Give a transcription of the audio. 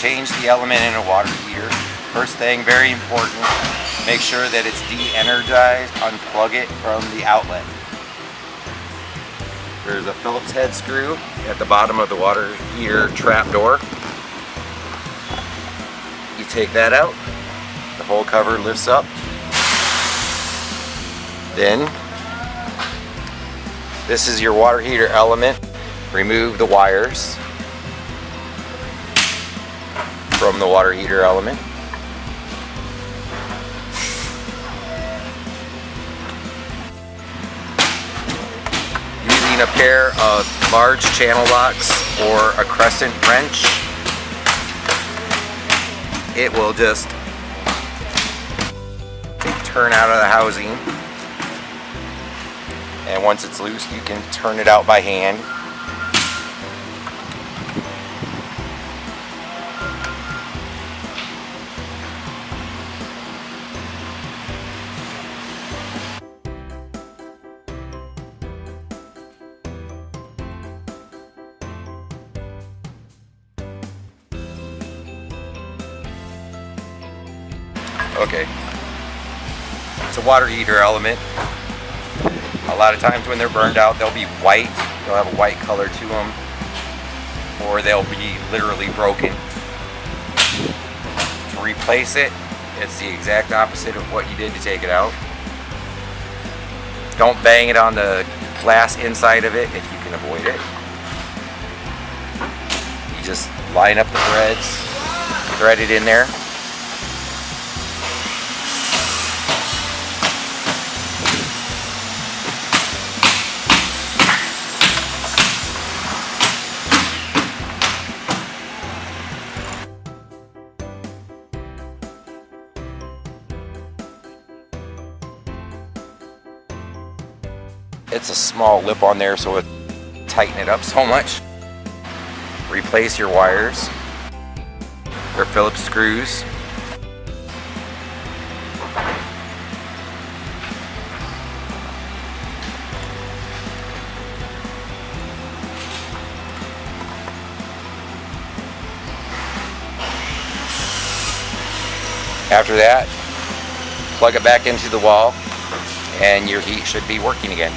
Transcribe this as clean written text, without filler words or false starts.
change the element in a water heater, first thing, very important, make sure that it's de-energized, unplug it from the outlet. There's a Phillips head screw at the bottom of the water heater trap door. You take that out, the whole cover lifts up. Then, this is your water heater element. Remove the wires from the water heater element. Using a pair of large channel locks or a crescent wrench, it will just turn out of the housing. And once it's loose, you can turn it out by hand. Okay, it's a water heater element. A lot of times when they're burned out, they'll be white. They'll have a white color to them, or they'll be literally broken. To replace it, it's the exact opposite of what you did to take it out. Don't bang it on the glass inside of it if you can avoid it. You just line up the threads, thread it in there. It's a small lip on there, so it tighten it up so much. Replace your wires. They're Phillips screws. After that, plug it back into the wall and your heat should be working again.